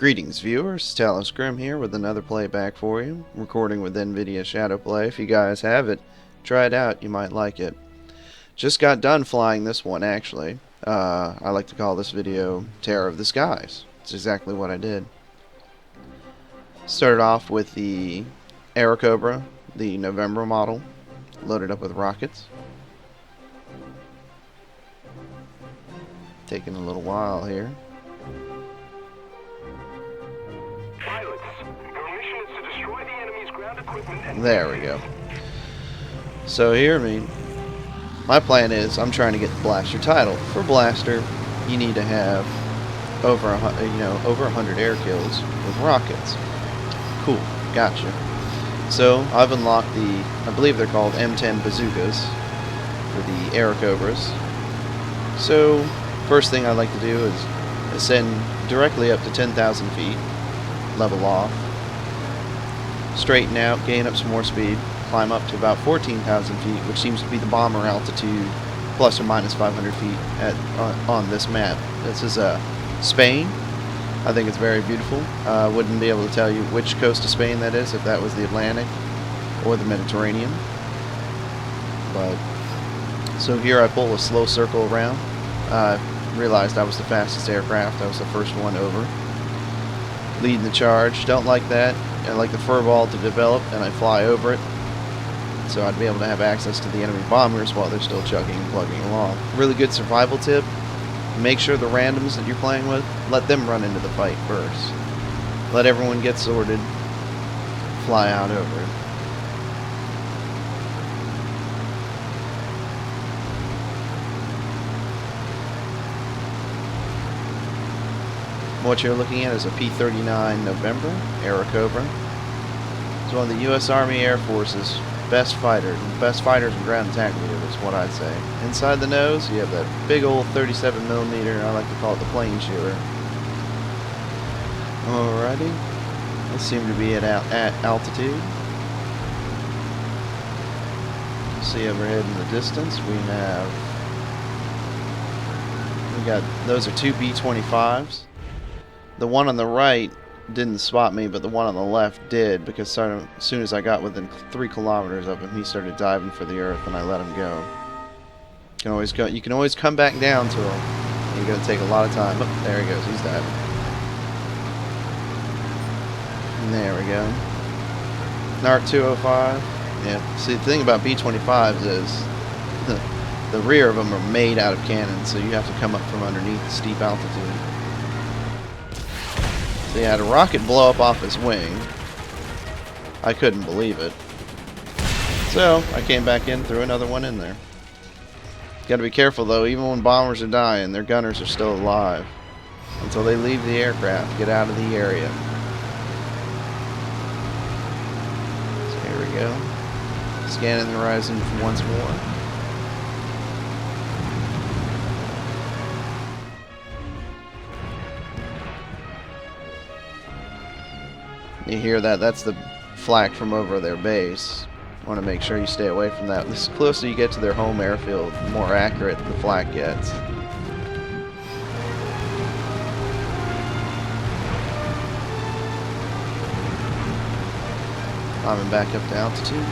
Greetings viewers, Talos Grim here with another playback for you, recording with NVIDIA Shadowplay. If you guys have it, try it out, you might like it. Just got done flying this one actually. I like to call this video Terror of the Skies. It's exactly what I did. Started off with the Airacobra, the November model, loaded up with rockets. Taking a little while here. There we go. So here, my plan is I'm trying to get the Blaster title. For Blaster, you need to have over 100 air kills with rockets. Cool, gotcha. So I've unlocked the, I believe they're called M10 bazookas for the Airacobras. So first thing I like to do is ascend directly up to 10,000 feet, level off. Straighten out, gain up some more speed, climb up to about 14,000 feet, which seems to be the bomber altitude, plus or minus 500 feet on this map. This is Spain. I think it's very beautiful. Wouldn't be able to tell you which coast of Spain that is, if that was the Atlantic or the Mediterranean. But so here I pull a slow circle around. Realized I was the fastest aircraft. I was the first one over. Leading the charge. Don't like that. I like the furball to develop, and I fly over it, so I'd be able to have access to the enemy bombers while they're still chugging and plugging along. Really good survival tip: make sure the randoms that you're playing with, let them run into the fight first. Let everyone get sorted, fly out over it. What you're looking at is a P-39 November Airacobra. It's one of the U.S. Army Air Force's best fighters in ground attack vehicles, what I'd say. Inside the nose, you have that big old 37mm, I like to call it the plane chewer. Alrighty, let's seem to be at altitude. See overhead in the distance, we got, those are two B-25s. The one on the right didn't spot me, but the one on the left did, because as soon as I got within 3 kilometers of him, he started diving for the earth, and I let him go. You can always come back down to him. You're going to take a lot of time. Oh, there he goes. He's diving. And there we go. NARC 205. Yeah. See, the thing about B-25s is the rear of them are made out of cannons, so you have to come up from underneath the steep altitude. So he had a rocket blow up off his wing. I couldn't believe it. So I came back in, threw another one in there. Got to be careful though, even when bombers are dying, their gunners are still alive. Until they leave the aircraft, get out of the area. So here we go. Scanning the horizon once more. You hear that? That's the flak from over their base. Want to make sure you stay away from that. The closer you get to their home airfield, the more accurate the flak gets. Climbing back up to altitude.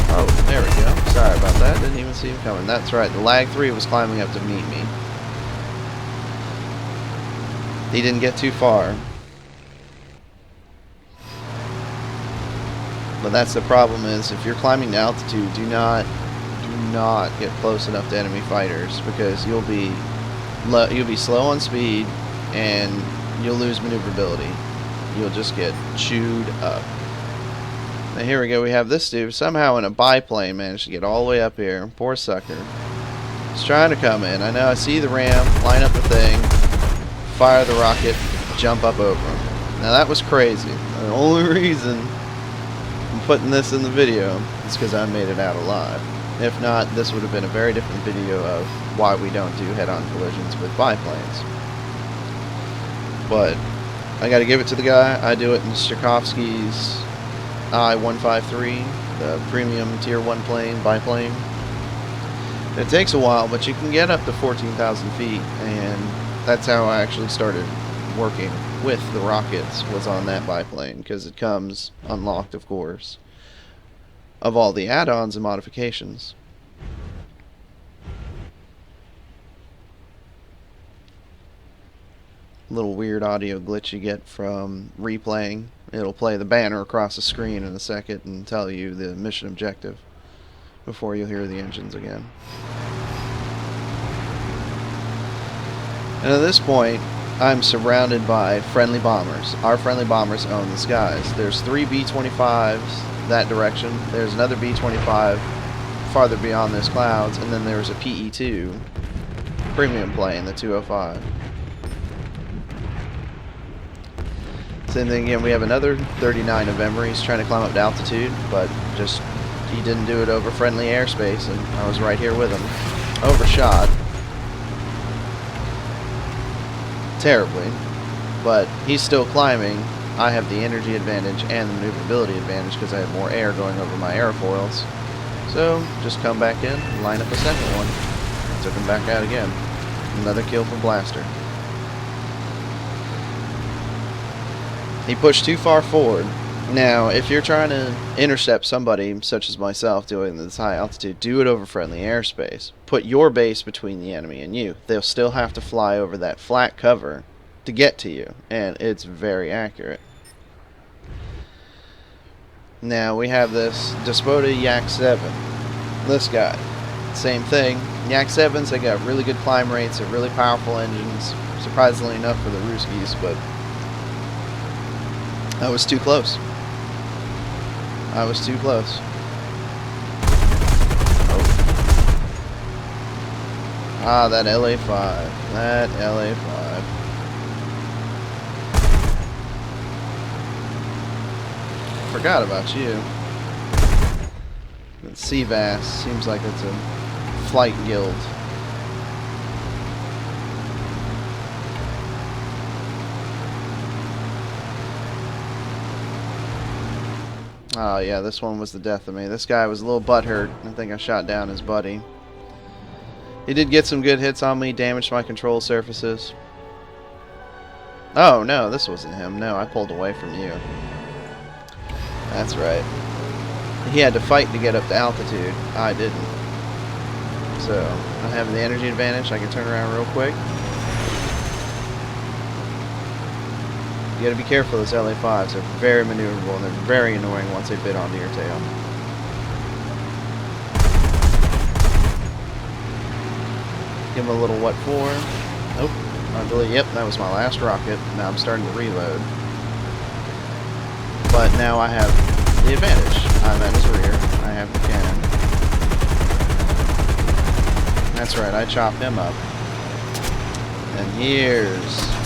Oh, there we go. Sorry about that. Didn't even see him coming. That's right. The Lag 3 was climbing up to meet me. He didn't get too far. But that's the problem, is if you're climbing to altitude, do not get close enough to enemy fighters, because you'll be slow on speed and you'll lose maneuverability. You'll just get chewed up. Now here we go. We have this dude somehow in a biplane managed to get all the way up here. Poor sucker. He's trying to come in. I know. I see the ram, line up the thing, fire the rocket, jump up over him. Now that was crazy. The only reason I'm putting this in the video is because I made it out alive. If not, this would have been a very different video of why we don't do head-on collisions with biplanes. But I got to give it to the guy. I do it in Tchaikovsky's I-153, the premium tier 1 biplane. It takes a while, but you can get up to 14,000 feet, and that's how I actually started working with the rockets was on that biplane, because it comes unlocked, of course, of all the add-ons and modifications. Little weird audio glitch you get from replaying. It'll play the banner across the screen in a second and tell you the mission objective before you hear the engines again. And at this point, I'm surrounded by friendly bombers. Our friendly bombers own the skies. There's 3 B-25s that direction. There's another B-25 farther beyond those clouds, and then there's a PE2 premium plane, the 205. Same thing again, we have another 39 November. He's trying to climb up to altitude, but just he didn't do it over friendly airspace, and I was right here with him. Overshot terribly, but he's still climbing. I have the energy advantage and the maneuverability advantage because I have more air going over my airfoils. So just come back in and line up a second one. Took him back out again. Another kill from Blaster. He pushed too far forward. Now, if you're trying to intercept somebody, such as myself, doing this high altitude, do it over friendly airspace. Put your base between the enemy and you. They'll still have to fly over that flat cover to get to you, and it's very accurate. Now, we have this Despota Yak 7. This guy. Same thing. Yak 7s, they got really good climb rates, they're really powerful engines, surprisingly enough for the Ruskies, but I was too close. I was too close. Oh. Ah, that LA5. That LA5. Forgot about you. That CVAS seems like it's a flight guild. Oh yeah, this one was the death of me. This guy was a little butthurt. I think I shot down his buddy. He did get some good hits on me, damaged my control surfaces. Oh no, this wasn't him. No, I pulled away from you. That's right. He had to fight to get up to altitude. I didn't. So, I have the energy advantage. I can turn around real quick. You gotta be careful of those LA5s. They're very maneuverable and they're very annoying once they bit onto your tail. Give him a little what for. Nope. I believe, yep, that was my last rocket. Now I'm starting to reload. But now I have the advantage. I'm at his rear. I have the cannon. That's right, I chopped him up. And here's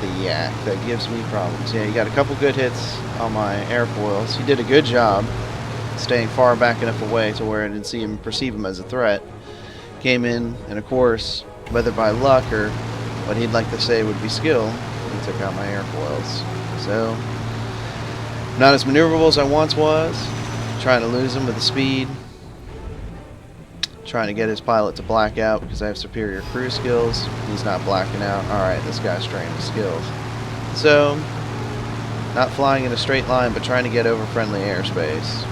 the Yak that gives me problems. Yeah, he got a couple good hits on my airfoils. He did a good job staying far back enough away to where I didn't see him perceive him as a threat. Came in, and of course, whether by luck or what he'd like to say would be skill, he took out my airfoils. So, not as maneuverable as I once was. Trying to lose him with the speed. Trying to get his pilot to black out because I have superior crew skills. He's not blacking out. Alright, this guy's training his skills. So, not flying in a straight line, but trying to get over friendly airspace.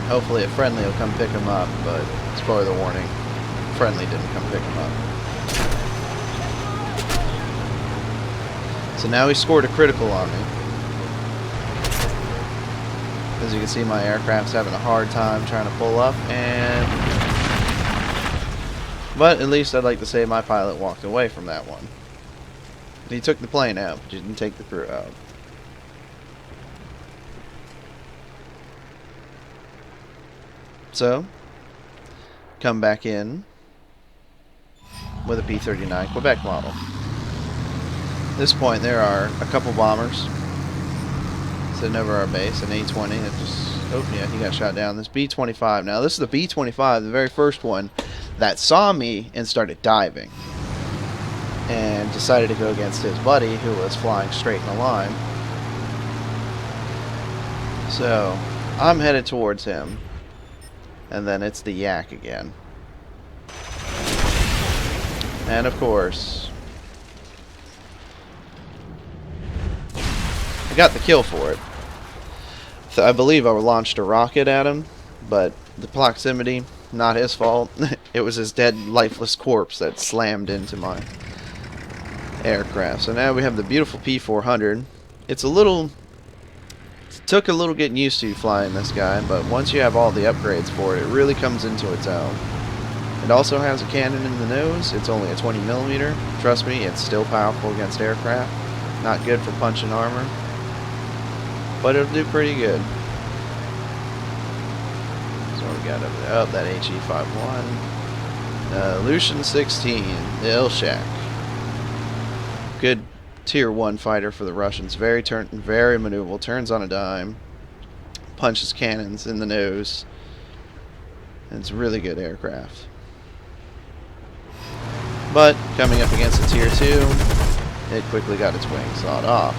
Hopefully a friendly will come pick him up, but spoiler warning, friendly didn't come pick him up. So now he scored a critical on me. As you can see, my aircraft's having a hard time trying to pull up, but at least I'd like to say my pilot walked away from that one. He took the plane out, but he didn't take the crew out. So, come back in with a P-39 Quebec model. At this point, there are a couple bombers sitting over our base, an A-20 that just, oh yeah, he got shot down. This B-25, now this is the B-25, the very first one, that saw me and started diving. And decided to go against his buddy, who was flying straight in a line. So, I'm headed towards him. And then it's the yak again. And of course, I got the kill for it. So I believe I launched a rocket at him, but the proximity, not his fault. It was his dead, lifeless corpse that slammed into my aircraft. So now we have the beautiful P400. It took a little getting used to flying this guy, but once you have all the upgrades for it, it really comes into its own. It also has a cannon in the nose. It's only a 20mm. Trust me, it's still powerful against aircraft. Not good for punching armor, but it'll do pretty good. So we got over there. Oh, that HE-51. Lucian 16, the Ilshak. Good tier 1 fighter for the Russians. Very maneuverable. Turns on a dime. Punches cannons in the nose. And it's a really good aircraft. But coming up against a tier 2, it quickly got its wings sawed off.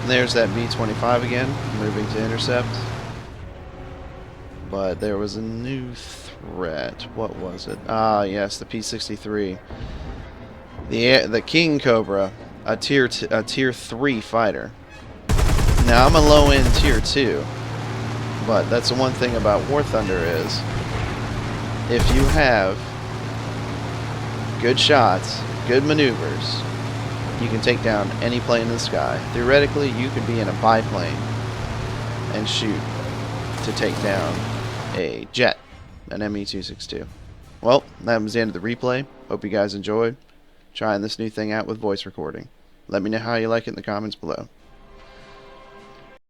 And there's that B-25 again, moving to intercept. But there was a new threat. What was it? Ah, yes, the P-63. The King Cobra, a tier 3 fighter. Now I'm a low-end tier 2, but that's the one thing about War Thunder is, if you have good shots, good maneuvers, you can take down any plane in the sky. Theoretically, you could be in a biplane and shoot to take down a jet, an ME-262. Well, that was the end of the replay. Hope you guys enjoyed trying this new thing out with voice recording. Let me know how you like it in the comments below.